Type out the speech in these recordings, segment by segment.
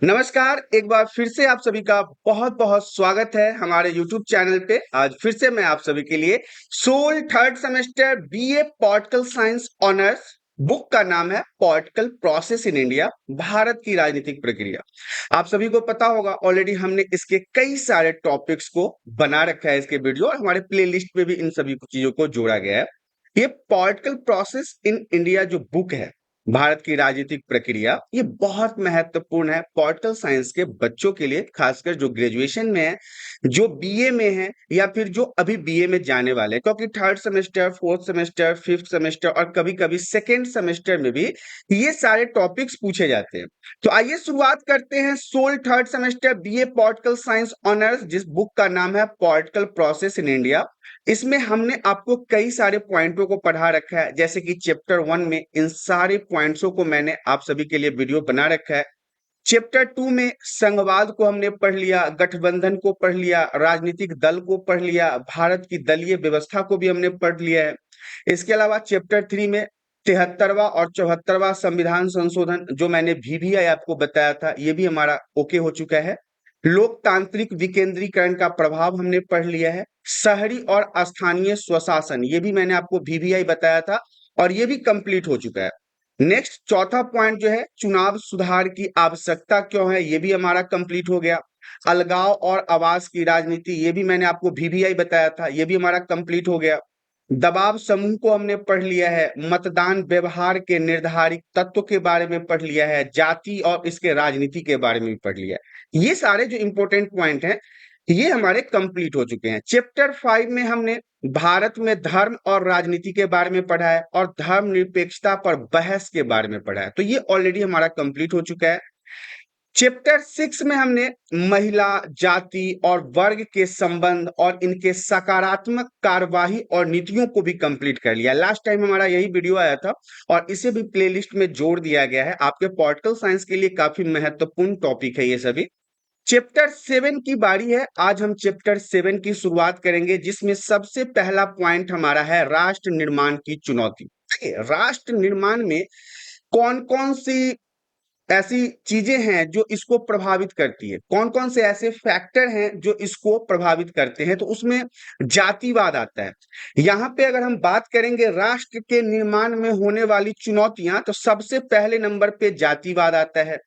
नमस्कार, एक बार फिर से आप सभी का बहुत-बहुत स्वागत है हमारे यूट्यूब चैनल पे। आज फिर से मैं आप सभी के लिए SOL third semester BA political science honours book का नाम है political process in India, Bharat की राजनीतिक प्रक्रिया। आप सभी को पता होगा ऑलरेडी हमने इसके कई सारे टॉपिक्स को बना रखा है इसके वीडियो और हमारे प्लेलिस्ट में भी इन सभी चीजों को जोड़ा गया है। ये पॉलिटिकल प्रोसेस इन इंडिया जो बुक है भारत की राजनीतिक प्रक्रिया, ये बहुत महत्वपूर्ण है पॉलिटिकल साइंस के बच्चों के लिए, खासकर जो ग्रेजुएशन में है, जो बीए में है या फिर जो अभी बीए में जाने वाले हैं, क्योंकि third semester, fourth semester, fifth semester और कभी कभी सेकेंड सेमेस्टर में भी ये सारे टॉपिक्स पूछे जाते हैं। तो आइए शुरुआत करते हैं SOL third semester BA political science honours, जिस बुक का नाम है पॉलिटिकल प्रोसेस इन इंडिया। इसमें हमने आपको कई सारे पॉइंटों को पढ़ा रखा है, जैसे कि चैप्टर 1 में इन सारे पॉइंट्सों को मैंने आप सभी के लिए वीडियो बना रखा है। चैप्टर 2 में संघवाद को हमने पढ़ लिया, गठबंधन को पढ़ लिया, राजनीतिक दल को पढ़ लिया, भारत की दलीय व्यवस्था को भी हमने पढ़ लिया है। इसके अलावा चैप्टर 3 में 73वां और 74वां संविधान संशोधन, जो मैंने VVI आपको बताया था, ये भी हमारा ओके हो चुका है। लोकतांत्रिक विकेंद्रीकरण का प्रभाव हमने पढ़ लिया है। शहरी और स्थानीय स्वशासन, ये भी मैंने आपको VVI बताया था और ये भी कंप्लीट हो चुका है। नेक्स्ट चौथा पॉइंट जो है, चुनाव सुधार की आवश्यकता क्यों है, ये भी हमारा कंप्लीट हो गया। अलगाव और आवास की राजनीति, ये भी मैंने आपको VVI बताया था, ये भी हमारा कंप्लीट हो गया। दबाव समूह को हमने पढ़ लिया है। मतदान व्यवहार के निर्धारित तत्व के बारे में पढ़ लिया है। जाति और इसके राजनीति के बारे में भी पढ़ लिया है। ये सारे जो इंपॉर्टेंट पॉइंट हैं, ये हमारे कंप्लीट हो चुके हैं। चैप्टर 5 में हमने भारत में धर्म और राजनीति के बारे में पढ़ा है और धर्मनिरपेक्षता पर बहस के बारे में पढ़ा है, तो ये ऑलरेडी हमारा कंप्लीट हो चुका है। चैप्टर 6 में हमने महिला, जाति और वर्ग के संबंध और इनके सकारात्मक कार्यवाही और नीतियों को भी कंप्लीट कर लिया। लास्ट टाइम हमारा यही वीडियो आया था और इसे भी प्लेलिस्ट में जोड़ दिया गया है। आपके पॉलिटिकल साइंस के लिए काफी महत्वपूर्ण टॉपिक है ये सभी। चैप्टर 7 की बारी है। आज हम चैप्टर 7 की शुरुआत करेंगे, जिसमें सबसे पहला पॉइंट हमारा है राष्ट्र निर्माण की चुनौती। देखिए, राष्ट्र निर्माण में कौन कौन सी ऐसी चीजें हैं जो इसको प्रभावित करती है, कौन कौन से ऐसे फैक्टर हैं जो इसको प्रभावित करते हैं, तो उसमें जातिवाद आता है। यहाँ पे अगर हम बात करेंगे राष्ट्र के निर्माण में होने वाली चुनौतियां, तो सबसे पहले नंबर पे जातिवाद आता है,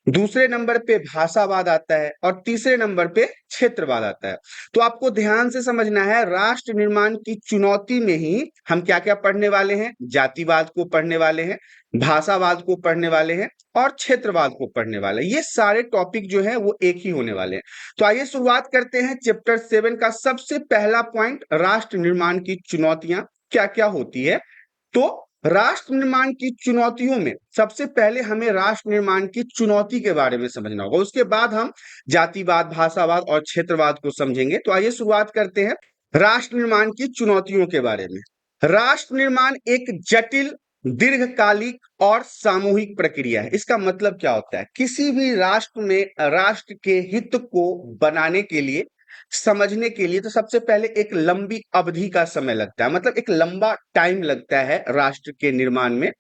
दूसरे नंबर पे भाषावाद आता है और तीसरे नंबर पे क्षेत्रवाद आता है। तो आपको ध्यान से समझना है, राष्ट्र निर्माण की चुनौती में ही हम क्या क्या पढ़ने वाले हैं, जातिवाद को पढ़ने वाले हैं, भाषावाद को पढ़ने वाले हैं और क्षेत्रवाद को पढ़ने वाले हैं। ये सारे टॉपिक जो है वो एक ही होने वाले हैं। तो आइए शुरुआत करते हैं चैप्टर 7 का। सबसे पहला पॉइंट, राष्ट्र निर्माण की चुनौतियां क्या क्या होती है। तो राष्ट्र निर्माण की चुनौतियों में सबसे पहले हमें राष्ट्र निर्माण की चुनौती के बारे में समझना होगा, उसके बाद हम जातिवाद, भाषावाद और क्षेत्रवाद को समझेंगे। तो आइए शुरुआत करते हैं राष्ट्र निर्माण की चुनौतियों के बारे में। राष्ट्र निर्माण एक जटिल, दीर्घकालिक और सामूहिक प्रक्रिया है। इसका मतलब क्या होता है, किसी भी राष्ट्र में राष्ट्र के हित को बनाने के लिए, समझने के लिए, तो सबसे पहले एक लंबी अवधि का समय लगता है, मतलब एक लंबा टाइम लगता है राष्ट्र के निर्माण में।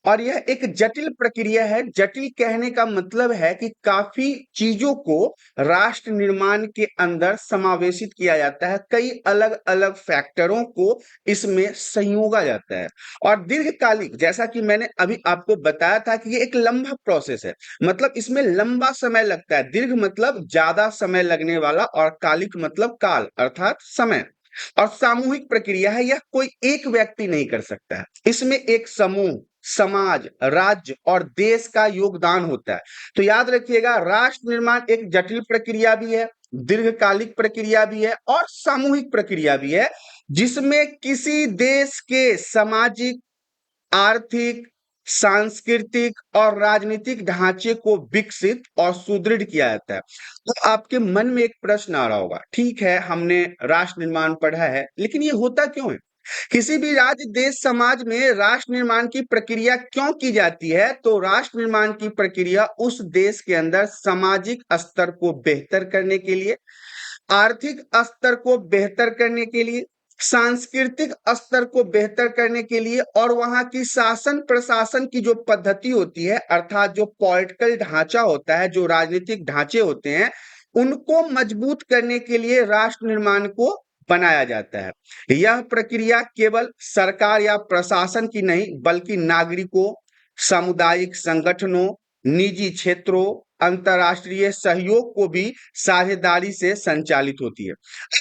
और यह एक जटिल प्रक्रिया है। जटिल कहने का मतलब है कि काफी चीजों को राष्ट्र निर्माण के अंदर समावेशित किया जाता है, कई अलग अलग फैक्टरों को इसमें संयोगा जाता है। और दीर्घकालिक, जैसा कि मैंने अभी आपको बताया था कि ये एक लंबा प्रोसेस है, मतलब इसमें लंबा समय लगता है। दीर्घ मतलब ज्यादा समय लगने वाला और कालिक मतलब काल अर्थात समय। और सामूहिक प्रक्रिया है, यह कोई एक व्यक्ति नहीं कर सकता है, इसमें एक समूह, समाज, राज्य और देश का योगदान होता है। तो याद रखिएगा, राष्ट्र निर्माण एक जटिल प्रक्रिया भी है, दीर्घकालिक प्रक्रिया भी है और सामूहिक प्रक्रिया भी है, जिसमें किसी देश के सामाजिक, आर्थिक, सांस्कृतिक और राजनीतिक ढांचे को विकसित और सुदृढ़ किया जाता है। तो आपके मन में एक प्रश्न आ रहा होगा, ठीक है हमने राष्ट्र निर्माण पढ़ा है, लेकिन ये होता क्यों है, किसी भी राज्य, देश, समाज में राष्ट्र निर्माण की प्रक्रिया क्यों की जाती है। तो राष्ट्र निर्माण की प्रक्रिया उस देश के अंदर सामाजिक स्तर को बेहतर करने के लिए, आर्थिक स्तर को बेहतर करने के लिए, सांस्कृतिक स्तर को बेहतर करने के लिए और वहां की शासन प्रशासन की जो पद्धति होती है, अर्थात जो पॉलिटिकल ढांचा होता है, जो राजनीतिक ढांचे होते हैं, उनको मजबूत करने के लिए राष्ट्र निर्माण को बनाया जाता है। यह प्रक्रिया केवल सरकार या प्रशासन की नहीं, बल्कि नागरिकों, सामुदायिक संगठनों, निजी क्षेत्रों, अंतर्राष्ट्रीय सहयोग को भी साझेदारी से संचालित होती है।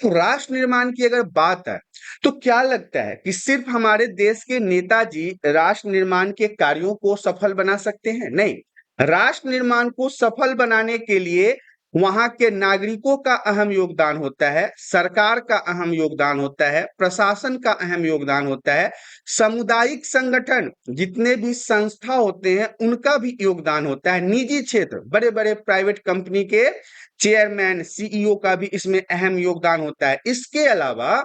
अब राष्ट्र निर्माण की अगर बात है, तो क्या लगता है कि सिर्फ हमारे देश के नेताजी राष्ट्र निर्माण के कार्यों को सफल बना सकते हैं? नहीं, राष्ट्र निर्माण को सफल बनाने के लिए वहां के नागरिकों का अहम योगदान होता है, सरकार का अहम योगदान होता है, प्रशासन का अहम योगदान होता है, सामुदायिक संगठन जितने भी संस्था होते हैं उनका भी योगदान होता है, निजी क्षेत्र बड़े बड़े प्राइवेट कंपनी के चेयरमैन सीईओ का भी इसमें अहम योगदान होता है। इसके अलावा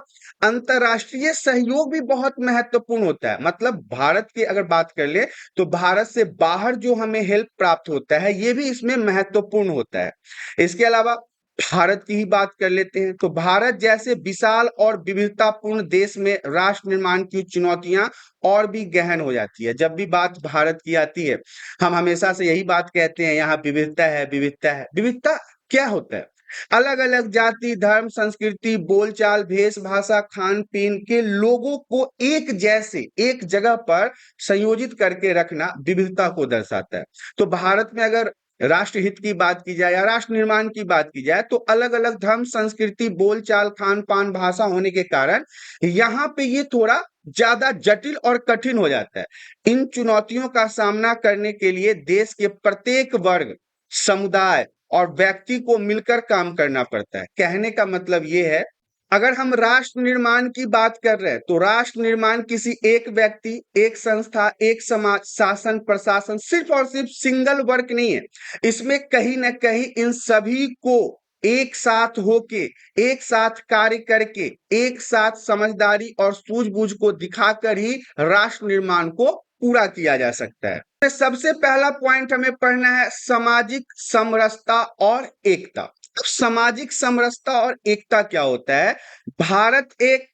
अंतर्राष्ट्रीय सहयोग भी बहुत महत्वपूर्ण होता है। मतलब भारत की अगर बात कर ले तो भारत से बाहर जो हमें हेल्प प्राप्त होता है, ये भी इसमें महत्वपूर्ण होता है। इसके अलावा भारत की ही बात कर लेते हैं, तो भारत जैसे विशाल और विविधतापूर्ण देश में राष्ट्र निर्माण की चुनौतियां और भी गहन हो जाती है। जब भी बात भारत की आती है, हम हमेशा से यही बात कहते हैं, यहाँ विविधता है, विविधता है। विविधता क्या होता है? अलग अलग जाति, धर्म, संस्कृति, बोलचाल, भेष भाषा, खान पीन के लोगों को एक जैसे एक जगह पर संयोजित करके रखना विविधता को दर्शाता है। तो भारत में अगर राष्ट्र हित की बात की जाए या राष्ट्र निर्माण की बात की जाए, तो अलग अलग धर्म, संस्कृति, बोलचाल, खान पान, भाषा होने के कारण यहाँ पे ये थोड़ा ज्यादा जटिल और कठिन हो जाता है। इन चुनौतियों का सामना करने के लिए देश के प्रत्येक वर्ग, समुदाय और व्यक्ति को मिलकर काम करना पड़ता है। कहने का मतलब ये है, अगर हम राष्ट्र निर्माण की बात कर रहे हैं, तो राष्ट्र निर्माण किसी एक व्यक्ति, एक संस्था, एक समाज, शासन प्रशासन, सिर्फ और सिर्फ सिंगल वर्क नहीं है। इसमें कहीं ना कहीं इन सभी को एक साथ होके, एक साथ कार्य करके, एक साथ समझदारी और सूझबूझ को दिखाकर ही राष्ट्र निर्माण को पूरा किया जा सकता है। सबसे पहला पॉइंट हमें पढ़ना है सामाजिक समरसता और एकता। अब सामाजिक समरसता और एकता क्या होता है? भारत एक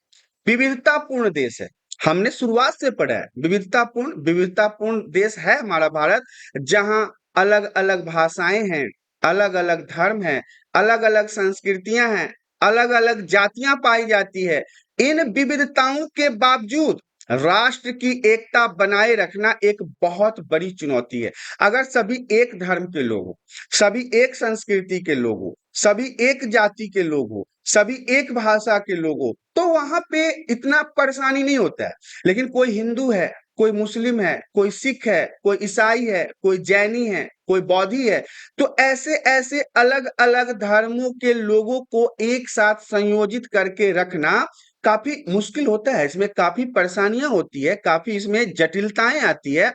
विविधतापूर्ण देश है। हमने शुरुआत से पढ़ा है, विविधतापूर्ण देश है हमारा भारत, जहां अलग अलग भाषाएं हैं, अलग अलग धर्म हैं, अलग अलग संस्कृतियां हैं, अलग अलग जातियां पाई जाती है। इन विविधताओं के बावजूद राष्ट्र की एकता बनाए रखना एक बहुत बड़ी चुनौती है। अगर सभी एक धर्म के लोग हो, सभी एक संस्कृति के लोग हो, सभी एक जाति के लोग हो, सभी एक भाषा के लोग हो, तो वहां पे इतना परेशानी नहीं होता है। लेकिन कोई हिंदू है, कोई मुस्लिम है, कोई सिख है, कोई ईसाई है, कोई जैनी है, कोई बौद्धि है, तो ऐसे ऐसे अलग अलग धर्मों के लोगों को एक साथ संयोजित करके रखना काफी मुश्किल होता है। इसमें काफी परेशानियां होती है, काफी इसमें जटिलताएं आती है।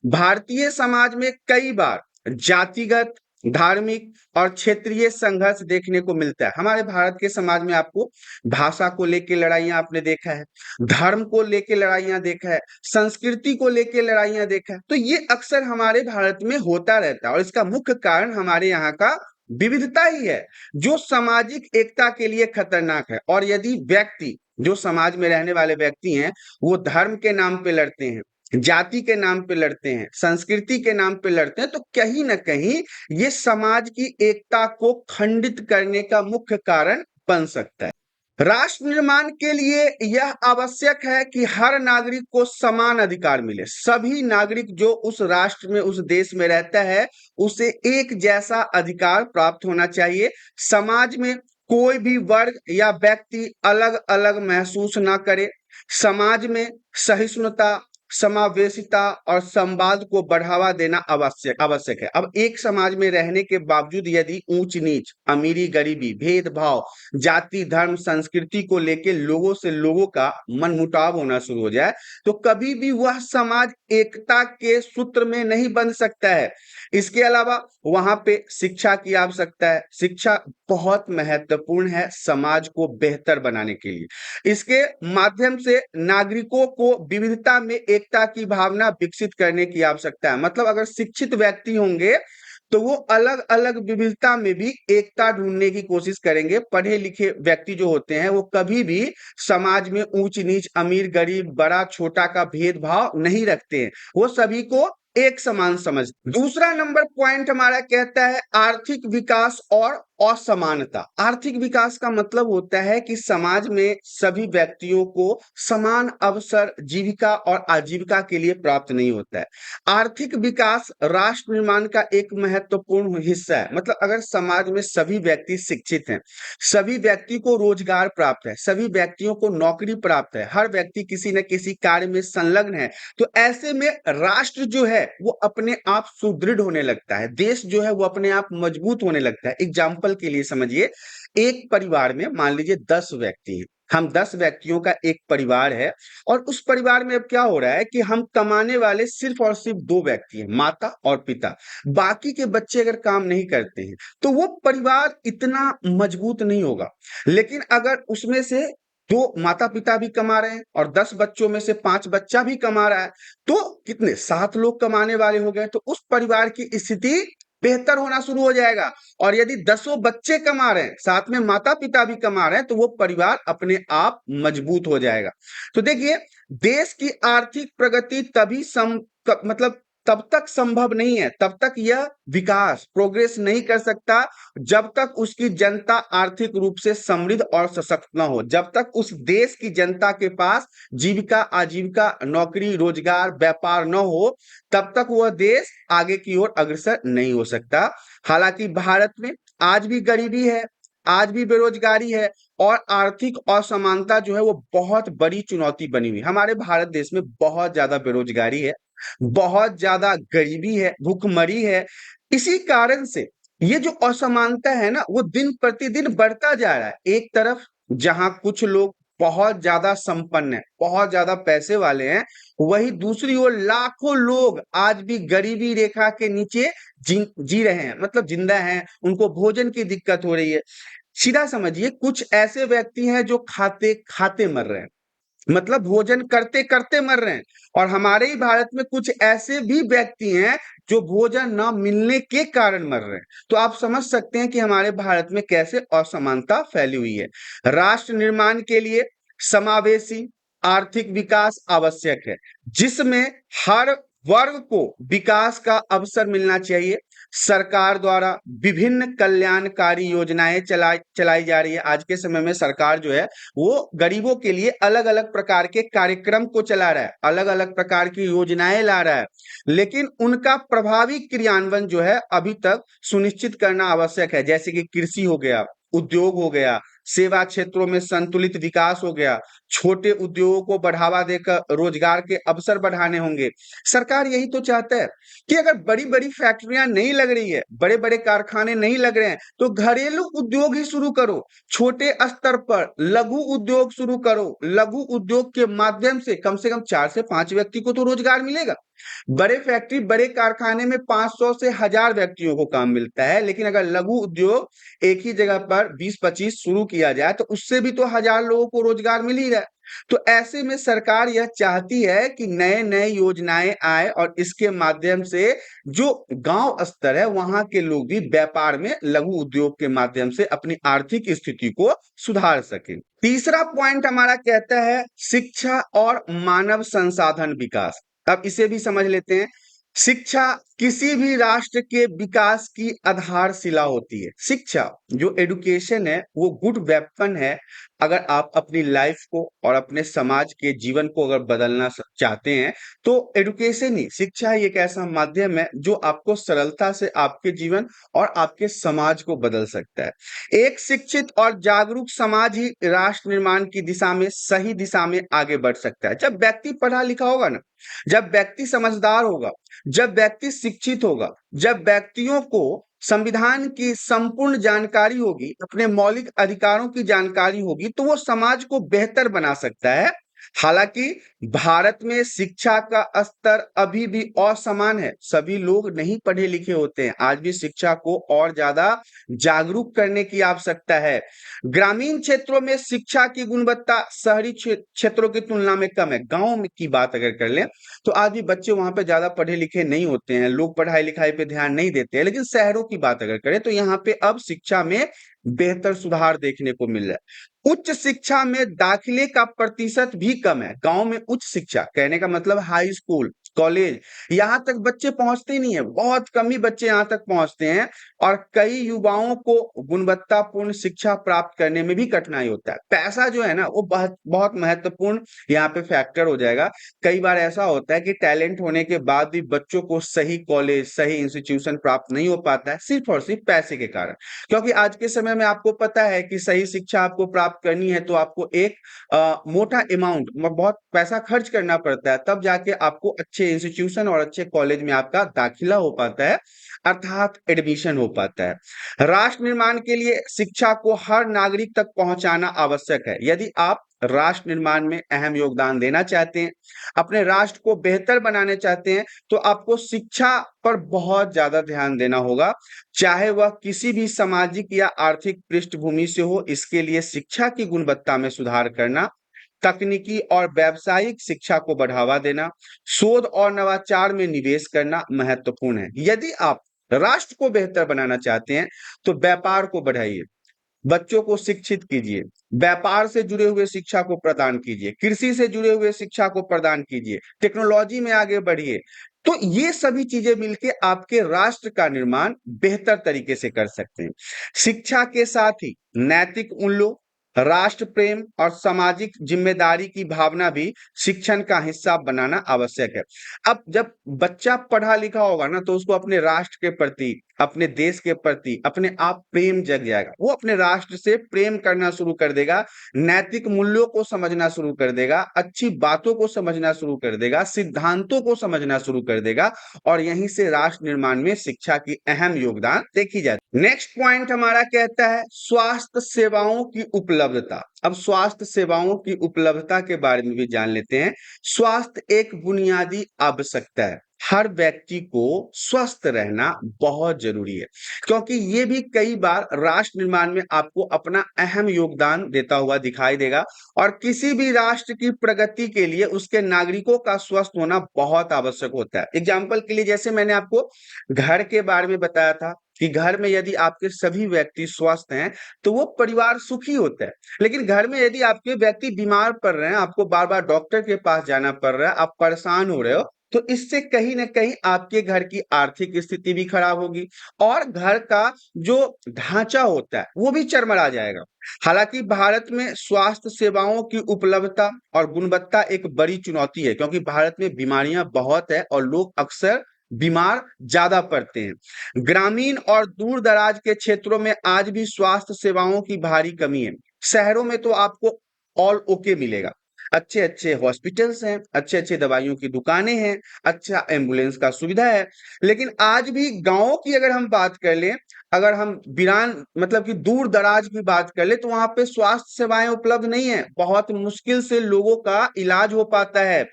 भारतीय समाज में कई बार जातिगत, धार्मिक और क्षेत्रीय संघर्ष देखने को मिलता है। हमारे भारत के समाज में आपको भाषा को लेकर लड़ाइयां आपने देखा है, धर्म को लेकर लड़ाइयां देखा है, संस्कृति को लेकर लड़ाइयां देखा है। तो ये अक्सर हमारे भारत में होता रहता है और इसका मुख्य कारण हमारे यहाँ का विविधता ही है, जो सामाजिक एकता के लिए खतरनाक है। और यदि व्यक्ति, जो समाज में रहने वाले व्यक्ति हैं, वो धर्म के नाम पे लड़ते हैं, जाति के नाम पे लड़ते हैं, संस्कृति के नाम पे लड़ते हैं, तो कहीं ना कहीं ये समाज की एकता को खंडित करने का मुख्य कारण बन सकता है। राष्ट्र निर्माण के लिए यह आवश्यक है कि हर नागरिक को समान अधिकार मिले। सभी नागरिक जो उस राष्ट्र में, उस देश में रहता है, उसे एक जैसा अधिकार प्राप्त होना चाहिए। समाज में कोई भी वर्ग या व्यक्ति अलग अलग महसूस ना करे। समाज में सहिष्णुता, समावेशिता और संवाद को बढ़ावा देना आवश्यक है। अब एक समाज में रहने के बावजूद यदि ऊंच नीच, अमीरी गरीबी, भेदभाव, जाति, धर्म, संस्कृति को लेकर लोगों से लोगों का मनमुटाव होना शुरू हो जाए, तो कभी भी वह समाज एकता के सूत्र में नहीं बन सकता है। इसके अलावा वहां पे शिक्षा की आवश्यकता है। शिक्षा बहुत महत्वपूर्ण है समाज को बेहतर बनाने के लिए। इसके माध्यम से नागरिकों को विविधता में एकता की भावना विकसित करने की आवश्यकता है। मतलब अगर शिक्षित व्यक्ति होंगे तो वो अलग अलग विविधता में भी एकता ढूंढने की कोशिश करेंगे। पढ़े लिखे व्यक्ति जो होते हैं वो कभी भी समाज में ऊंच नीच, अमीर गरीब, बड़ा छोटा का भेदभाव नहीं रखते हैं, वो सभी को एक समान समझ। दूसरा नंबर पॉइंट हमारा कहता है आर्थिक विकास और असमानता। आर्थिक विकास का मतलब होता है कि समाज में सभी व्यक्तियों को समान अवसर जीविका और आजीविका के लिए प्राप्त नहीं होता है। आर्थिक विकास राष्ट्र निर्माण का एक महत्वपूर्ण हिस्सा है। मतलब अगर समाज में सभी व्यक्ति शिक्षित हैं, सभी व्यक्ति को रोजगार प्राप्त है, सभी व्यक्तियों को नौकरी प्राप्त है, हर व्यक्ति किसी न किसी कार्य में संलग्न है, तो ऐसे में राष्ट्र जो है वो अपने आप सुदृढ़ होने लगता है, देश जो है वो अपने आप मजबूत होने लगता है। एग्जाम्पल के लिए समझिए, एक परिवार में मान लीजिए 10 व्यक्ति हैं, हम 10 व्यक्तियों का एक परिवार है, और उस परिवार में अब क्या हो रहा है कि हम कमाने वाले सिर्फ और सिर्फ 2 व्यक्ति हैं, माता और पिता। बाकी के बच्चे अगर काम नहीं करते हैं तो वो परिवार इतना मजबूत नहीं होगा। लेकिन अगर उसमें से 2 माता पिता भी कमा रहे हैं और 10 बच्चों में से 5 बच्चा भी कमा रहा है, तो कितने 7 लोग कमाने वाले हो गए, तो उस परिवार की स्थिति बेहतर होना शुरू हो जाएगा। और यदि 10 बच्चे कमा रहे हैं, साथ में माता पिता भी कमा रहे हैं, तो वो परिवार अपने आप मजबूत हो जाएगा। तो देखिए, देश की आर्थिक प्रगति मतलब तब तक संभव नहीं है, तब तक यह विकास प्रोग्रेस नहीं कर सकता जब तक उसकी जनता आर्थिक रूप से समृद्ध और सशक्त न हो। जब तक उस देश की जनता के पास जीविका, आजीविका, नौकरी, रोजगार, व्यापार न हो, तब तक वह देश आगे की ओर अग्रसर नहीं हो सकता। हालांकि भारत में आज भी गरीबी है, आज भी बेरोजगारी है, और आर्थिक असमानता जो है वो बहुत बड़ी चुनौती बनी हुई। हमारे भारत देश में बहुत ज्यादा बेरोजगारी है, बहुत ज्यादा गरीबी है, भूखमरी है। इसी कारण से ये जो असमानता है ना, वो दिन प्रतिदिन बढ़ता जा रहा है। एक तरफ जहां कुछ लोग बहुत ज्यादा संपन्न है, बहुत ज्यादा पैसे वाले हैं, वही दूसरी ओर लाखों लोग आज भी गरीबी रेखा के नीचे जी रहे हैं, मतलब जिंदा हैं, उनको भोजन की दिक्कत हो रही है। सीधा समझिए, कुछ ऐसे व्यक्ति हैं जो खाते खाते मर रहे हैं, मतलब भोजन करते करते मर रहे हैं। और हमारे ही भारत में कुछ ऐसे भी व्यक्ति हैं जो भोजन न मिलने के कारण मर रहे हैं। तो आप समझ सकते हैं कि हमारे भारत में कैसे असमानता फैली हुई है। राष्ट्र निर्माण के लिए समावेशी आर्थिक विकास आवश्यक है, जिसमें हर वर्ग को विकास का अवसर मिलना चाहिए। सरकार द्वारा विभिन्न कल्याणकारी योजनाएं चलाई जा रही है। आज के समय में सरकार जो है वो गरीबों के लिए अलग अलग प्रकार के कार्यक्रम को चला रहा है, अलग अलग प्रकार की योजनाएं ला रहा है, लेकिन उनका प्रभावी क्रियान्वयन जो है अभी तक सुनिश्चित करना आवश्यक है। जैसे कि कृषि हो गया, उद्योग हो गया, सेवा क्षेत्रों में संतुलित विकास हो गया, छोटे उद्योगों को बढ़ावा देकर रोजगार के अवसर बढ़ाने होंगे। सरकार यही तो चाहता है कि अगर बड़ी बड़ी फैक्ट्रियां नहीं लग रही है, बड़े बड़े कारखाने नहीं लग रहे हैं, तो घरेलू उद्योग ही शुरू करो, छोटे स्तर पर लघु उद्योग शुरू करो। लघु उद्योग के माध्यम से कम 4 से 5 व्यक्ति को तो रोजगार मिलेगा। बड़े फैक्ट्री, बड़े कारखाने में 500 से 1000 व्यक्तियों को काम मिलता है, लेकिन अगर लघु उद्योग एक ही जगह पर 20-25 शुरू किया जाए तो उससे भी तो 1000 लोगों को रोजगार मिल ही रहा है। तो ऐसे में सरकार यह चाहती है कि नए नए योजनाएं आए और इसके माध्यम से जो गांव स्तर है वहां के लोग भी व्यापार में लघु उद्योग के माध्यम से अपनी आर्थिक स्थिति को सुधार सके। तीसरा पॉइंट हमारा कहता है शिक्षा और मानव संसाधन विकास। अब इसे भी समझ लेते हैं। शिक्षा किसी भी राष्ट्र के विकास की आधारशिला होती है। शिक्षा जो एडुकेशन है वो गुड वेपन है। अगर आप अपनी लाइफ को और अपने समाज के जीवन को अगर बदलना चाहते हैं तो एडुकेशन ही, शिक्षा ही एक ऐसा माध्यम है जो आपको सरलता से आपके जीवन और आपके समाज को बदल सकता है। एक शिक्षित और जागरूक समाज ही राष्ट्र निर्माण की दिशा में, सही दिशा में आगे बढ़ सकता है। जब व्यक्ति पढ़ा लिखा होगा ना, जब व्यक्ति समझदार होगा, जब व्यक्ति शिक्षित होगा, जब व्यक्तियों को संविधान की संपूर्ण जानकारी होगी, अपने मौलिक अधिकारों की जानकारी होगी, तो वो समाज को बेहतर बना सकता है। हालांकि भारत में शिक्षा का स्तर अभी भी असमान है। सभी लोग नहीं पढ़े लिखे होते हैं। आज भी शिक्षा को और ज्यादा जागरूक करने की आवश्यकता है। ग्रामीण क्षेत्रों में शिक्षा की गुणवत्ता शहरी क्षेत्रों की तुलना में कम है। गांव में की बात अगर कर लें तो आज भी बच्चे वहां पे ज्यादा पढ़े लिखे नहीं होते हैं, लोग पढ़ाई लिखाई पे ध्यान नहीं देते हैं। लेकिन शहरों की बात अगर करें तो यहाँ पे अब शिक्षा में बेहतर सुधार देखने को मिल रहा है। उच्च शिक्षा में दाखिले का प्रतिशत भी कम है। गांव में उच्च शिक्षा कहने का मतलब हाई स्कूल, कॉलेज, यहाँ तक बच्चे पहुंचते ही नहीं है। बहुत कम ही बच्चे यहाँ तक पहुंचते हैं और कई युवाओं को गुणवत्तापूर्ण शिक्षा प्राप्त करने में भी कठिनाई होता है। पैसा जो है ना वो बहुत बहुत महत्वपूर्ण यहाँ पे फैक्टर हो जाएगा। कई बार ऐसा होता है कि टैलेंट होने के बाद भी बच्चों को सही कॉलेज, सही इंस्टीट्यूशन प्राप्त नहीं हो पाता है, सिर्फ और सिर्फ पैसे के कारण। क्योंकि आज के समय में आपको पता है कि सही शिक्षा आपको प्राप्त करनी है तो आपको एक मोटा अमाउंट, बहुत पैसा खर्च करना पड़ता है, तब जाके आपको अच्छे इंस्टीट्यूशन और अच्छे कॉलेज में आपका दाखिला हो पाता है, अर्थात एडमिशन हो पाता है। राष्ट्र निर्माण के लिए शिक्षा को हर नागरिक तक पहुंचाना आवश्यक है। यदि आप राष्ट्र निर्माण में अहम योगदान देना चाहते हैं, अपने राष्ट्र को बेहतर बनाने चाहते हैं, तो आपको शिक्षा पर बहुत ज्यादा ध्यान देना होगा, चाहे वह किसी भी सामाजिक या आर्थिक पृष्ठभूमि से हो। इसके लिए शिक्षा की गुणवत्ता में सुधार करना, तकनीकी और व्यावसायिक शिक्षा को बढ़ावा देना, शोध और नवाचार में निवेश करना महत्वपूर्ण है। यदि आप राष्ट्र को बेहतर बनाना चाहते हैं तो व्यापार को बढ़ाइए, बच्चों को शिक्षित कीजिए, व्यापार से जुड़े हुए शिक्षा को प्रदान कीजिए, कृषि से जुड़े हुए शिक्षा को प्रदान कीजिए, टेक्नोलॉजी में आगे बढ़िए। तो ये सभी चीजें मिलके आपके राष्ट्र का निर्माण बेहतर तरीके से कर सकते हैं। शिक्षा के साथ ही नैतिक मूल्यों, राष्ट्र प्रेम और सामाजिक जिम्मेदारी की भावना भी शिक्षण का हिस्सा बनाना आवश्यक है। अब जब बच्चा पढ़ा लिखा होगा ना तो उसको अपने राष्ट्र के प्रति, अपने देश के प्रति अपने आप प्रेम जग जाएगा। वो अपने राष्ट्र से प्रेम करना शुरू कर देगा, नैतिक मूल्यों को समझना शुरू कर देगा, अच्छी बातों को समझना शुरू कर देगा, सिद्धांतों को समझना शुरू कर देगा। और यहीं से राष्ट्र निर्माण में शिक्षा की अहम योगदान देखी जाती है। नेक्स्ट पॉइंट हमारा कहता है स्वास्थ्य सेवाओं की उपलब्धता। अब स्वास्थ्य सेवाओं की उपलब्धता के बारे में भी जान लेते हैं। स्वास्थ्य एक बुनियादी आवश्यकता है। हर व्यक्ति को स्वस्थ रहना बहुत जरूरी है, क्योंकि ये भी कई बार राष्ट्र निर्माण में आपको अपना अहम योगदान देता हुआ दिखाई देगा। और किसी भी राष्ट्र की प्रगति के लिए उसके नागरिकों का स्वस्थ होना बहुत आवश्यक होता है। एग्जाम्पल के लिए जैसे मैंने आपको घर के बारे में बताया था कि घर में यदि आपके सभी व्यक्ति स्वस्थ हैं तो वो परिवार सुखी होता है। लेकिन घर में यदि आपके व्यक्ति बीमार पड़ रहे हैं, आपको बार बार डॉक्टर के पास जाना पड़ रहा है, आप परेशान हो रहे हो, तो इससे कहीं ना कहीं आपके घर की आर्थिक स्थिति भी खराब होगी और घर का जो ढांचा होता है वो भी चरमरा जाएगा। हालांकि भारत में स्वास्थ्य सेवाओं की उपलब्धता और गुणवत्ता एक बड़ी चुनौती है, क्योंकि भारत में बीमारियां बहुत है और लोग अक्सर बीमार ज्यादा पड़ते हैं। ग्रामीण और दूर दराज के क्षेत्रों में आज भी स्वास्थ्य सेवाओं की भारी कमी है। शहरों में तो आपको ऑल ओके मिलेगा, अच्छे अच्छे हॉस्पिटल्स हैं, अच्छे अच्छे दवाइयों की दुकानें हैं, अच्छा एम्बुलेंस का सुविधा है। लेकिन आज भी गांवों की अगर हम बात कर लें, अगर हम बिरान मतलब कि दूर दराज की बात कर ले, तो वहां पे स्वास्थ्य सेवाएं उपलब्ध नहीं है। बहुत मुश्किल से लोगों का इलाज हो पाता है।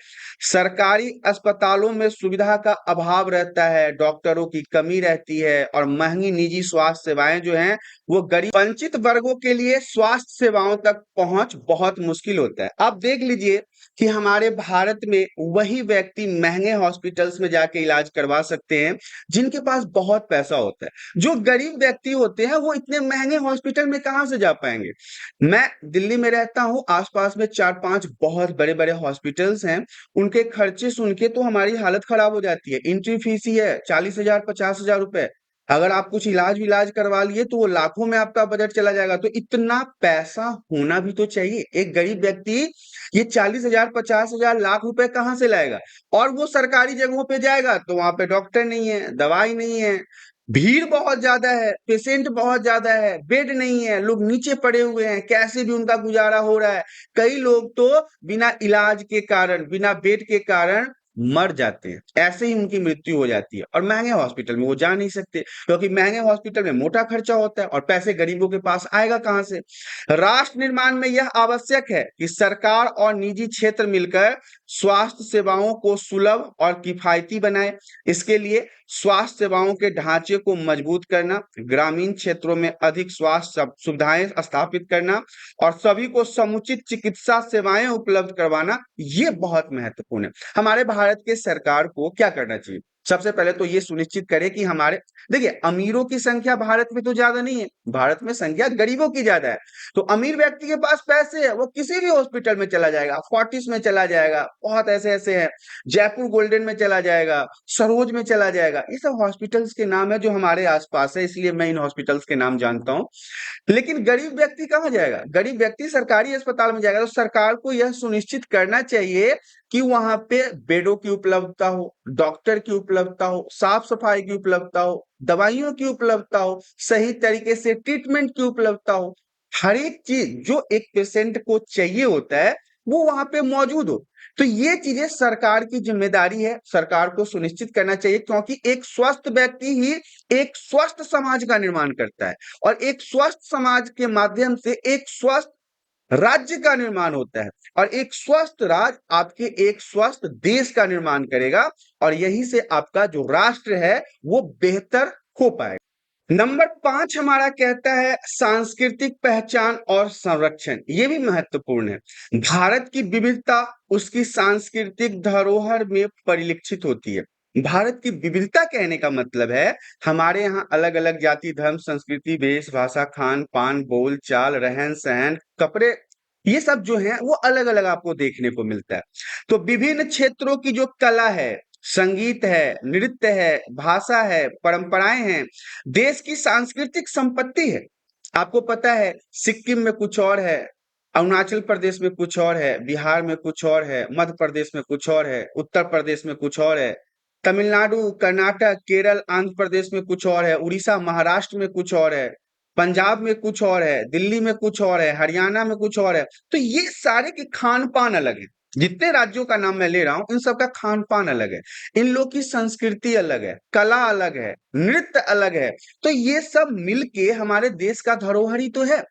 सरकारी अस्पतालों में सुविधा का अभाव रहता है, डॉक्टरों की कमी रहती है और महंगी निजी स्वास्थ्य सेवाएं जो हैं वो गरीब वंचित वर्गों के लिए स्वास्थ्य सेवाओं तक पहुंच बहुत मुश्किल होता है। आप देख लीजिए कि हमारे भारत में वही व्यक्ति महंगे हॉस्पिटल्स में जाके इलाज करवा सकते हैं जिनके पास बहुत पैसा होता है। जो गरीब व्यक्ति होते हैं वो इतने महंगे हॉस्पिटल में कहां से जा पाएंगे। मैं दिल्ली में रहता हूं, आसपास में 4-5 बहुत बड़े बड़े हॉस्पिटल्स हैं। उनके खर्चे सुन के तो हमारी हालत खराब हो जाती है। एंट्री फीस ही है 40,000 50,000 रुपए। अगर आप कुछ इलाज विलाज करवा लिए तो वो लाखों में आपका बजट चला जाएगा। तो इतना पैसा होना भी तो चाहिए। एक गरीब व्यक्ति ये 40,000 50,000 लाख रुपए कहां से लाएगा। और वो सरकारी जगहों पे जाएगा तो वहां पे डॉक्टर नहीं है, दवाई नहीं है, भीड़ बहुत ज्यादा है, पेशेंट बहुत ज्यादा है, बेड नहीं है, लोग नीचे पड़े हुए हैं, कैसे भी उनका गुजारा हो रहा है। कई लोग तो बिना इलाज के कारण, बिना बेड के कारण मर जाते हैं, ऐसे ही उनकी मृत्यु हो जाती है। और महंगे हॉस्पिटल में वो जा नहीं सकते, क्योंकि महंगे हॉस्पिटल में मोटा खर्चा होता है और पैसे गरीबों के पास आएगा कहां से। राष्ट्र निर्माण में यह आवश्यक है कि सरकार और निजी क्षेत्र मिलकर स्वास्थ्य सेवाओं को सुलभ और किफायती बनाए। इसके लिए स्वास्थ्य सेवाओं के ढांचे को मजबूत करना, ग्रामीण क्षेत्रों में अधिक स्वास्थ्य सुविधाएं स्थापित करना और सभी को समुचित चिकित्सा सेवाएं उपलब्ध करवाना, ये बहुत महत्वपूर्ण है। हमारे भारत के सरकार को क्या करना चाहिए? सबसे पहले तो ये सुनिश्चित करे कि हमारे, देखिए, अमीरों की संख्या भारत में तो ज्यादा नहीं है, भारत में संख्या गरीबों की ज्यादा है। तो अमीर व्यक्ति के पास पैसे है, वो किसी भी हॉस्पिटल में चला जाएगा, फोर्टिस में चला जाएगा, बहुत ऐसे ऐसे हैं, जयपुर गोल्डन में चला जाएगा, सरोज में चला जाएगा। ये सब हॉस्पिटल्स के नाम है जो हमारे आसपास है, इसलिए मैं इन हॉस्पिटल्स के नाम जानता हूँ। लेकिन गरीब व्यक्ति कहाँ जाएगा? गरीब व्यक्ति सरकारी अस्पताल में जाएगा। तो सरकार को यह सुनिश्चित करना चाहिए कि वहां पे बेडों की उपलब्धता हो, डॉक्टर की उपलब्धता हो, साफ सफाई की उपलब्धता हो, दवाइयों की उपलब्धता हो, सही तरीके से ट्रीटमेंट की उपलब्धता हो। हर एक चीज जो एक पेशेंट को चाहिए होता है वो वहां पे मौजूद हो। तो ये चीजें सरकार की जिम्मेदारी है, सरकार को सुनिश्चित करना चाहिए, क्योंकि एक स्वस्थ व्यक्ति ही एक स्वस्थ समाज का निर्माण करता है और एक स्वस्थ समाज के माध्यम से एक स्वस्थ राज्य का निर्माण होता है और एक स्वस्थ राज्य आपके एक स्वस्थ देश का निर्माण करेगा और यही से आपका जो राष्ट्र है वो बेहतर हो पाएगा। नंबर 5 हमारा कहता है सांस्कृतिक पहचान और संरक्षण। ये भी महत्वपूर्ण है। भारत की विविधता उसकी सांस्कृतिक धरोहर में परिलक्षित होती है। भारत की विविधता कहने का मतलब है हमारे यहाँ अलग अलग जाति, धर्म, संस्कृति, वेश, भाषा, खान पान, बोल चाल, रहन सहन, कपड़े, ये सब जो है वो अलग अलग आपको देखने को मिलता है। तो विभिन्न क्षेत्रों की जो कला है, संगीत है, नृत्य है, भाषा है, परंपराएं हैं, देश की सांस्कृतिक संपत्ति है। आपको पता है सिक्किम में कुछ और है, अरुणाचल प्रदेश में कुछ और है, बिहार में कुछ और है, मध्य प्रदेश में कुछ और है, उत्तर प्रदेश में कुछ और है, तमिलनाडु, कर्नाटक, केरल, आंध्र प्रदेश में कुछ और है, उड़ीसा, महाराष्ट्र में कुछ और है, पंजाब में कुछ और है, दिल्ली में कुछ और है, हरियाणा में कुछ और है। तो ये सारे के खान पान अलग है। जितने राज्यों का नाम मैं ले रहा हूं इन सबका खान पान अलग है, इन लोग की संस्कृति अलग है, कला अलग है, नृत्य अलग है। तो ये सब मिलके हमारे देश का धरोहर ही तो है।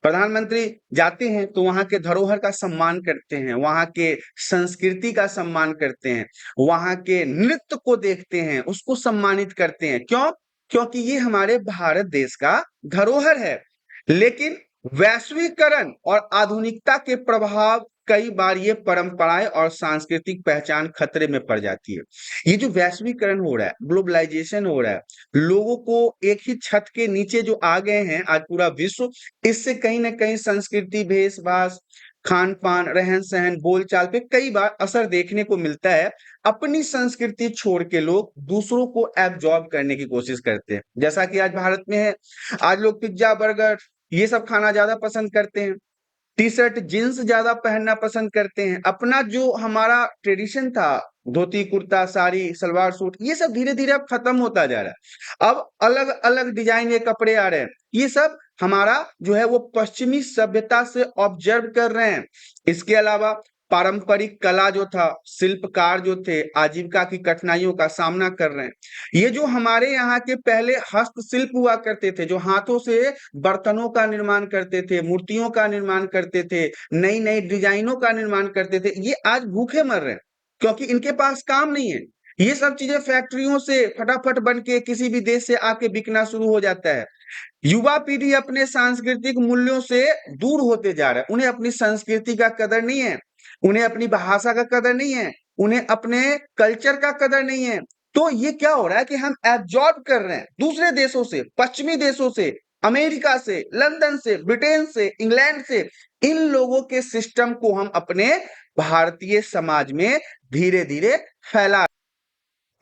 प्रधानमंत्री जाते हैं तो वहां के धरोहर का सम्मान करते हैं, वहां के संस्कृति का सम्मान करते हैं, वहां के नृत्य को देखते हैं, उसको सम्मानित करते हैं। क्यों? क्योंकि ये हमारे भारत देश का धरोहर है। लेकिन वैश्वीकरण और आधुनिकता के प्रभाव कई बार ये परंपराएं और सांस्कृतिक पहचान खतरे में पड़ जाती है। ये जो वैश्वीकरण हो रहा है, ग्लोबलाइजेशन हो रहा है, लोगों को एक ही छत के नीचे जो आ गए हैं आज पूरा विश्व, इससे कहीं ना कहीं संस्कृति, भेषभाष, खान पान, रहन सहन, बोलचाल पे कई बार असर देखने को मिलता है। अपनी संस्कृति छोड़ के लोग दूसरों को एब्जॉर्ब करने की कोशिश करते हैं, जैसा कि आज भारत में है। आज लोग पिज्जा, बर्गर, ये सब खाना ज्यादा पसंद करते हैं, टी शर्ट, जींस ज्यादा पहनना पसंद करते हैं। अपना जो हमारा ट्रेडिशन था, धोती कुर्ता, साड़ी, सलवार सूट, ये सब धीरे धीरे अब खत्म होता जा रहा है। अब अलग अलग डिजाइन के कपड़े आ रहे हैं। ये सब हमारा जो है वो पश्चिमी सभ्यता से ऑब्जर्व कर रहे हैं। इसके अलावा पारंपरिक कला जो था, शिल्पकार जो थे, आजीविका की कठिनाइयों का सामना कर रहे हैं। ये जो हमारे यहाँ के पहले हस्तशिल्प हुआ करते थे, जो हाथों से बर्तनों का निर्माण करते थे, मूर्तियों का निर्माण करते थे, नई नई डिजाइनों का निर्माण करते थे, ये आज भूखे मर रहे हैं क्योंकि इनके पास काम नहीं है। ये सब चीजें फैक्ट्रियों से फटाफट बन के किसी भी देश से आके बिकना शुरू हो जाता है। युवा पीढ़ी अपने सांस्कृतिक मूल्यों से दूर होते जा रहा है। उन्हें अपनी संस्कृति का कदर नहीं है, उन्हें अपनी भाषा का कदर नहीं है, उन्हें अपने कल्चर का कदर नहीं है। तो ये क्या हो रहा है कि हम एब्जॉर्ब कर रहे हैं दूसरे देशों से, पश्चिमी देशों से, अमेरिका से, लंदन से, ब्रिटेन से, इंग्लैंड से, इन लोगों के सिस्टम को हम अपने भारतीय समाज में धीरे धीरे फैला।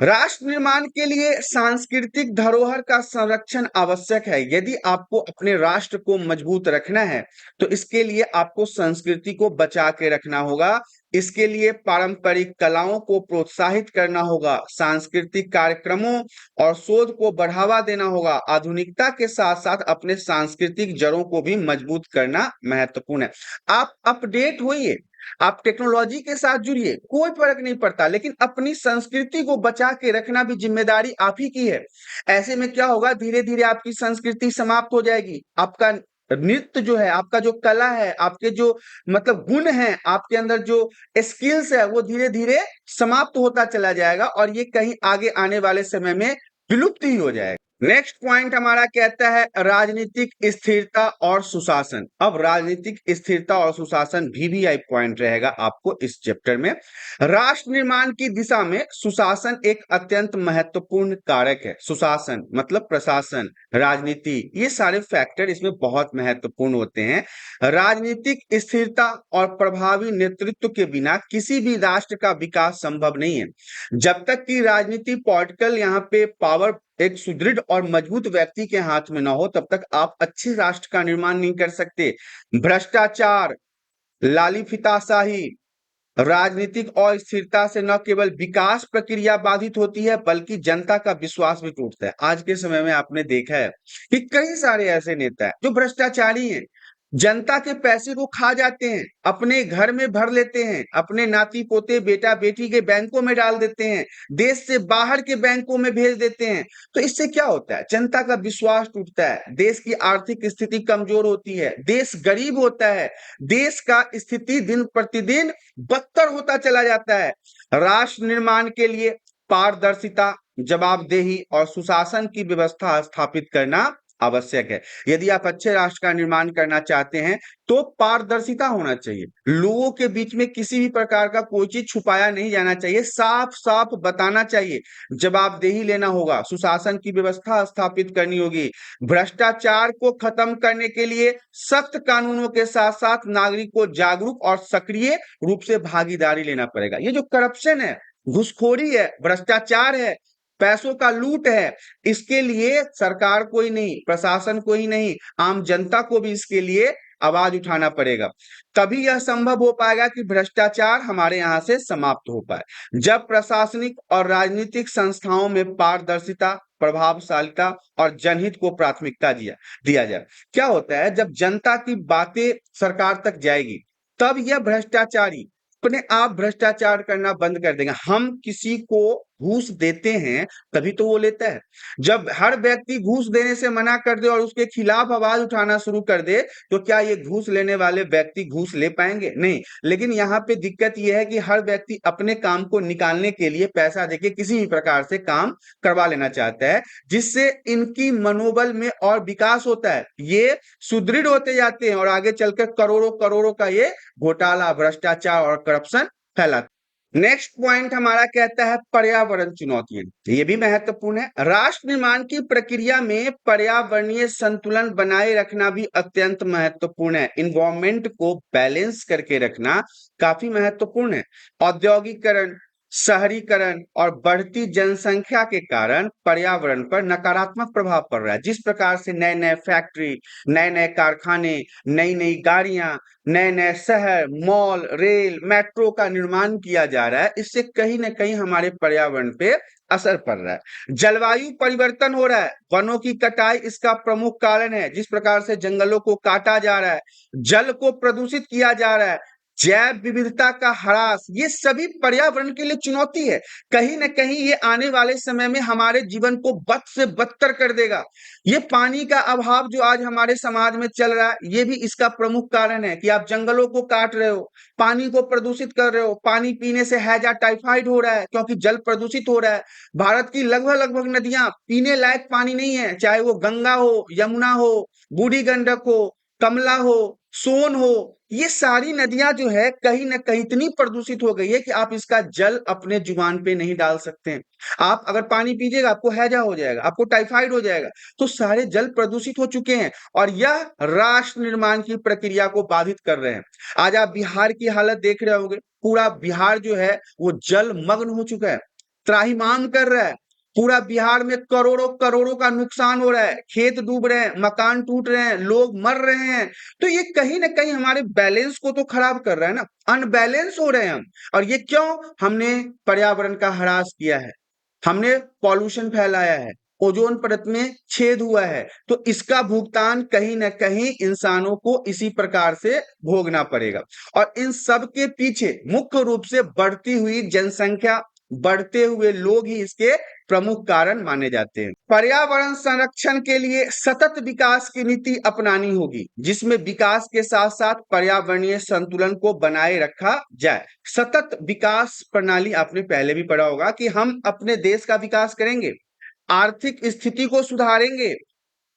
राष्ट्र निर्माण के लिए सांस्कृतिक धरोहर का संरक्षण आवश्यक है। यदि आपको अपने राष्ट्र को मजबूत रखना है तो इसके लिए आपको संस्कृति को बचा के रखना होगा। इसके लिए पारंपरिक कलाओं को प्रोत्साहित करना होगा, सांस्कृतिक कार्यक्रमों और शोध को बढ़ावा देना होगा। आधुनिकता के साथ साथ अपने सांस्कृतिक जड़ों को भी मजबूत करना महत्वपूर्ण है। आप अपडेट होइए, आप टेक्नोलॉजी के साथ जुड़िए, कोई फर्क नहीं पड़ता, लेकिन अपनी संस्कृति को बचा के रखना भी जिम्मेदारी आप ही की है। ऐसे में क्या होगा, धीरे धीरे आपकी संस्कृति समाप्त हो जाएगी। आपका नृत्य जो है, आपका जो कला है, आपके जो मतलब गुण है, आपके अंदर जो स्किल्स है, वो धीरे धीरे समाप्त होता चला जाएगा और ये कहीं आगे आने वाले समय में विलुप्त ही हो जाएगा। नेक्स्ट पॉइंट हमारा कहता है राजनीतिक स्थिरता और सुशासन। अब राजनीतिक स्थिरता और सुशासन VVI पॉइंट रहेगा आपको इस चैप्टर में। राष्ट्र निर्माण की दिशा में सुशासन एक अत्यंत महत्वपूर्ण कारक है। सुशासन मतलब प्रशासन, राजनीति, ये सारे फैक्टर इसमें बहुत महत्वपूर्ण होते हैं। राजनीतिक स्थिरता और प्रभावी नेतृत्व के बिना किसी भी राष्ट्र का विकास संभव नहीं है। जब तक कि राजनीति पॉलिटिकल यहाँ पे पावर एक सुदृढ़ और मजबूत व्यक्ति के हाथ में ना हो, तब तक आप अच्छे राष्ट्र का निर्माण नहीं कर सकते। भ्रष्टाचार, लाली फिताशाही, राजनीतिक अस्थिरता से न केवल विकास प्रक्रिया बाधित होती है, बल्कि जनता का विश्वास भी टूटता है। आज के समय में आपने देखा है कि कई सारे ऐसे नेता हैं जो भ्रष्टाचारी हैं, जनता के पैसे को खा जाते हैं, अपने घर में भर लेते हैं, अपने नाती पोते बेटा बेटी के बैंकों में डाल देते हैं, देश से बाहर के बैंकों में भेज देते हैं। तो इससे क्या होता है, जनता का विश्वास टूटता है, देश की आर्थिक स्थिति कमजोर होती है, देश गरीब होता है, देश का स्थिति दिन प्रतिदिन बदतर होता चला जाता है। राष्ट्र निर्माण के लिए पारदर्शिता, जवाबदेही और सुशासन की व्यवस्था स्थापित करना आवश्यक है। यदि आप अच्छे राष्ट्र का निर्माण करना चाहते हैं तो पारदर्शिता होना चाहिए, लोगों के बीच में किसी भी प्रकार का कोई चीज छुपाया नहीं जाना चाहिए, साफ साफ बताना चाहिए, जवाबदेही लेना होगा, सुशासन की व्यवस्था स्थापित करनी होगी। भ्रष्टाचार को खत्म करने के लिए सख्त कानूनों के साथ साथ नागरिक को जागरूक और सक्रिय रूप से भागीदारी लेना पड़ेगा। ये जो करप्शन है, घुसखोरी है, भ्रष्टाचार है, पैसों का लूट है, इसके लिए सरकार को ही नहीं, प्रशासन को ही नहीं, आम जनता को भी इसके लिए आवाज उठाना पड़ेगा। तभी यह संभव हो पाएगा कि भ्रष्टाचार हमारे यहाँ से समाप्त हो पाए। जब प्रशासनिक और राजनीतिक संस्थाओं में पारदर्शिता, प्रभावशालिता और जनहित को प्राथमिकता दिया जाए, क्या होता है, जब जनता की बातें सरकार तक जाएगी, तब यह भ्रष्टाचारी अपने आप भ्रष्टाचार करना बंद कर देगा। हम किसी को घूस देते हैं तभी तो वो लेता है। जब हर व्यक्ति घूस देने से मना कर दे और उसके खिलाफ आवाज उठाना शुरू कर दे, तो क्या ये घूस लेने वाले व्यक्ति घूस ले पाएंगे? नहीं। लेकिन यहाँ पे दिक्कत यह है कि हर व्यक्ति अपने काम को निकालने के लिए पैसा देके किसी भी प्रकार से काम करवा लेना चाहता है, जिससे इनकी मनोबल में और विकास होता है, ये सुदृढ़ होते जाते हैं और आगे चलकर करोड़ों करोड़ों का ये घोटाला, भ्रष्टाचार और करप्शन फैलाता है। नेक्स्ट पॉइंट हमारा कहता है पर्यावरण चुनौतियां। ये भी महत्वपूर्ण है। राष्ट्र निर्माण की प्रक्रिया में पर्यावरणीय संतुलन बनाए रखना भी अत्यंत महत्वपूर्ण है। इन्वायरमेंट को बैलेंस करके रखना काफी महत्वपूर्ण है। औद्योगिकरण, शहरीकरण और बढ़ती जनसंख्या के कारण पर्यावरण पर नकारात्मक प्रभाव पड़ रहा है। जिस प्रकार से नए नए फैक्ट्री, नए नए कारखाने, नई नई गाड़ियां, नए नए शहर, मॉल, रेल, मेट्रो का निर्माण किया जा रहा है, इससे कहीं ना कहीं हमारे पर्यावरण पे असर पड़ रहा है। जलवायु परिवर्तन हो रहा है, वनों की कटाई इसका प्रमुख कारण है। जिस प्रकार से जंगलों को काटा जा रहा है, जल को प्रदूषित किया जा रहा है, जैव विविधता का ह्रास, ये सभी पर्यावरण के लिए चुनौती है। कहीं ना कहीं ये आने वाले समय में हमारे जीवन को बद से बदतर कर देगा। ये पानी का अभाव जो आज हमारे समाज में चल रहा है, ये भी इसका प्रमुख कारण है कि आप जंगलों को काट रहे हो, पानी को प्रदूषित कर रहे हो, पानी पीने से हैजा, टाइफाइड हो रहा है क्योंकि जल प्रदूषित हो रहा है। भारत की लगभग नदियां पीने लायक पानी नहीं है, चाहे वो गंगा हो, यमुना हो, बूढ़ी गंडक हो, कमला हो, सोन हो, ये सारी नदियां जो है कहीं ना कहीं इतनी प्रदूषित हो गई है कि आप इसका जल अपने जुबान पे नहीं डाल सकते हैं। आप अगर पानी पीजिएगा आपको हैजा हो जाएगा, आपको टाइफाइड हो जाएगा। तो सारे जल प्रदूषित हो चुके हैं और यह राष्ट्र निर्माण की प्रक्रिया को बाधित कर रहे हैं। आज आप बिहार की हालत देख रहे होंगे, पूरा बिहार जो है वो जल मग्न हो चुका है, त्राहिमाम कर रहा है। पूरा बिहार में करोड़ों करोड़ों का नुकसान हो रहा है, खेत डूब रहे हैं, मकान टूट रहे हैं, लोग मर रहे हैं। तो ये कहीं ना कहीं हमारे बैलेंस को तो खराब कर रहा है ना, अनबैलेंस हो रहे हैं हम। और ये क्यों? हमने पर्यावरण का ह्रास किया है, हमने पॉल्यूशन फैलाया है, ओजोन परत में छेद हुआ है। तो इसका भुगतान कहीं ना कहीं इंसानों को इसी प्रकार से भोगना पड़ेगा। और इन सब के पीछे मुख्य रूप से बढ़ती हुई जनसंख्या, बढ़ते हुए लोग ही इसके प्रमुख कारण माने जाते हैं। पर्यावरण संरक्षण के लिए सतत विकास की नीति अपनानी होगी, जिसमें विकास के साथ साथ पर्यावरणीय संतुलन को बनाए रखा जाए। सतत विकास प्रणाली आपने पहले भी पढ़ा होगा कि हम अपने देश का विकास करेंगे, आर्थिक स्थिति को सुधारेंगे,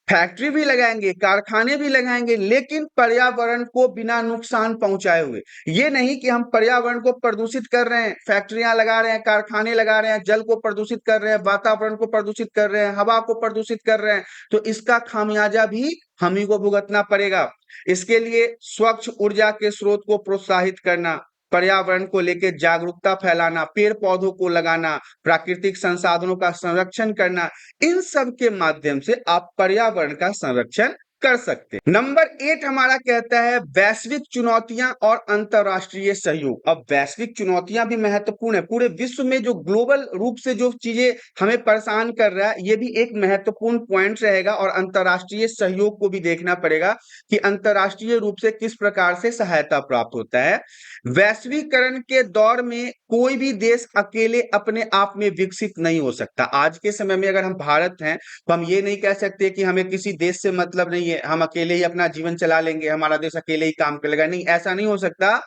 फैक्ट्री भी लगाएंगे, कारखाने भी लगाएंगे, लेकिन पर्यावरण को बिना नुकसान पहुंचाए हुए। ये नहीं कि हम पर्यावरण को प्रदूषित कर रहे हैं, फैक्ट्रियां लगा रहे हैं, कारखाने लगा रहे हैं, जल को प्रदूषित कर रहे हैं, वातावरण को प्रदूषित कर रहे हैं, हवा को प्रदूषित कर रहे हैं। तो इसका खामियाजा भी हम ही को भुगतना पड़ेगा। इसके लिए स्वच्छ ऊर्जा के स्रोत को प्रोत्साहित करना, पर्यावरण को लेकर जागरूकता फैलाना, पेड़ पौधों को लगाना, प्राकृतिक संसाधनों का संरक्षण करना, इन सब के माध्यम से आप पर्यावरण का संरक्षण कर सकते हैं। नंबर 8 हमारा कहता है वैश्विक चुनौतियां और अंतरराष्ट्रीय सहयोग। अब वैश्विक चुनौतियां भी महत्वपूर्ण है, पूरे विश्व में जो ग्लोबल रूप से जो चीजें हमें परेशान कर रहा है, ये भी एक महत्वपूर्ण पॉइंट रहेगा। और अंतरराष्ट्रीय सहयोग को भी देखना पड़ेगा कि अंतरराष्ट्रीय रूप से किस प्रकार से सहायता प्राप्त होता है। वैश्वीकरण के दौर में कोई भी देश अकेले अपने आप में विकसित नहीं हो सकता। आज के समय में अगर हम भारत हैं तो हम ये नहीं कह सकते कि हमें किसी देश से मतलब नहीं है, हम अकेले ही अपना जीवन चला लेंगे, हमारा देश अकेले ही काम करेगा। नहीं, ऐसा नहीं हो सकता।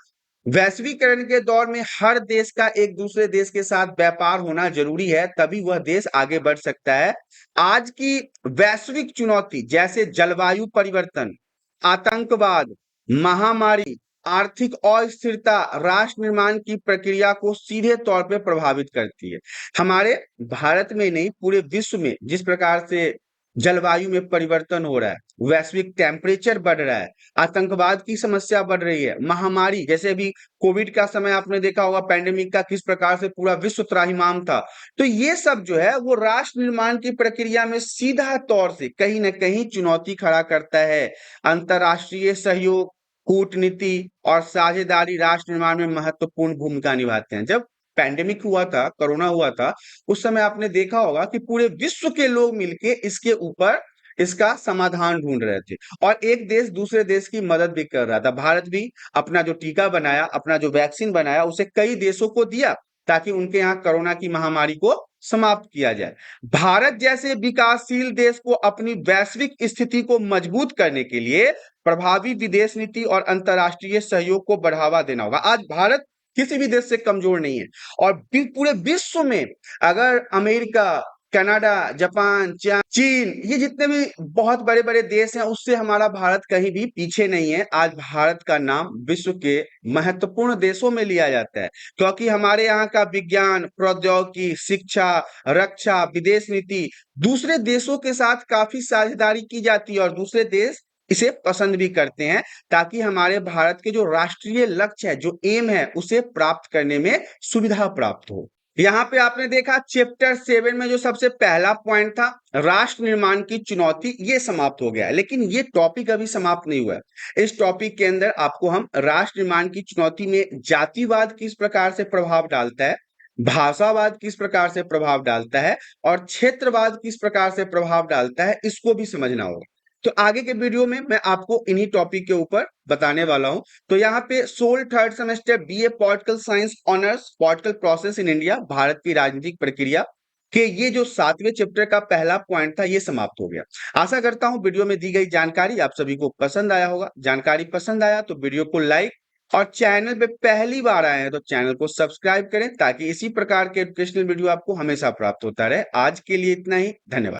वैश्वीकरण के दौर में हर देश का एक दूसरे देश के साथ व्यापार होना जरूरी है, तभी वह देश आगे बढ़ सकता है। आज की वैश्विक चुनौती जैसे जलवायु परिवर्तन, आतंकवाद, महामारी, आर्थिक अस्थिरता राष्ट्र निर्माण की प्रक्रिया को सीधे तौर पे प्रभावित करती है। हमारे भारत में नहीं, पूरे विश्व में जिस प्रकार से जलवायु में परिवर्तन हो रहा है, वैश्विक टेम्परेचर बढ़ रहा है, आतंकवाद की समस्या बढ़ रही है, महामारी जैसे अभी कोविड का समय आपने देखा होगा, पैंडेमिक का किस प्रकार से पूरा विश्व त्राहिमाम था। तो ये सब जो है वो राष्ट्र निर्माण की प्रक्रिया में सीधा तौर से कहीं ना कहीं चुनौती खड़ा करता है। अंतरराष्ट्रीय सहयोग, कूटनीति और साझेदारी राष्ट्र निर्माण में महत्वपूर्ण भूमिका निभाते हैं। जब पैंडेमिक हुआ था, कोरोना हुआ था, उस समय आपने देखा होगा कि पूरे विश्व के लोग मिलके इसके ऊपर इसका समाधान ढूंढ रहे थे, और एक देश दूसरे देश की मदद भी कर रहा था। भारत भी अपना जो टीका बनाया, अपना जो वैक्सीन बनाया, उसे कई देशों को दिया ताकि उनके यहाँ कोरोना की महामारी को समाप्त किया जाए। भारत जैसे विकासशील देश को अपनी वैश्विक स्थिति को मजबूत करने के लिए प्रभावी विदेश नीति और अंतरराष्ट्रीय सहयोग को बढ़ावा देना होगा। आज भारत किसी भी देश से कमजोर नहीं है, और पूरे विश्व में अगर अमेरिका, कनाडा, जापान, चीन, ये जितने भी बहुत बड़े बड़े देश हैं, उससे हमारा भारत कहीं भी पीछे नहीं है। आज भारत का नाम विश्व के महत्वपूर्ण देशों में लिया जाता है, क्योंकि हमारे यहाँ का विज्ञान, प्रौद्योगिकी, शिक्षा, रक्षा, विदेश नीति दूसरे देशों के साथ काफी साझेदारी की जाती है, और दूसरे देश इसे पसंद भी करते हैं, ताकि हमारे भारत के जो राष्ट्रीय लक्ष्य है, जो एम है, उसे प्राप्त करने में सुविधा प्राप्त हो। यहाँ पे आपने देखा चैप्टर 7 में जो सबसे पहला पॉइंट था राष्ट्र निर्माण की चुनौती, ये समाप्त हो गया है। लेकिन ये टॉपिक अभी समाप्त नहीं हुआ है। इस टॉपिक के अंदर आपको हम राष्ट्र निर्माण की चुनौती में जातिवाद किस प्रकार से प्रभाव डालता है, भाषावाद किस प्रकार से प्रभाव डालता है, और क्षेत्रवाद किस प्रकार से प्रभाव डालता है, इसको भी समझना होगा। तो आगे के वीडियो में मैं आपको इन्हीं टॉपिक के ऊपर बताने वाला हूं। तो यहाँ पे SOL third semester BA political science honours, political process in India, Bharat की राजनीतिक प्रक्रिया के ये जो 7वें चैप्टर का पहला पॉइंट था, ये समाप्त हो गया। आशा करता हूं वीडियो में दी गई जानकारी आप सभी को पसंद आया होगा। जानकारी पसंद आया तो वीडियो को लाइक, और चैनल पे पहली बार आए हैं तो चैनल को सब्सक्राइब करें, ताकि इसी प्रकार के एजुकेशनल वीडियो आपको हमेशा प्राप्त होता रहे। आज के लिए इतना ही, धन्यवाद।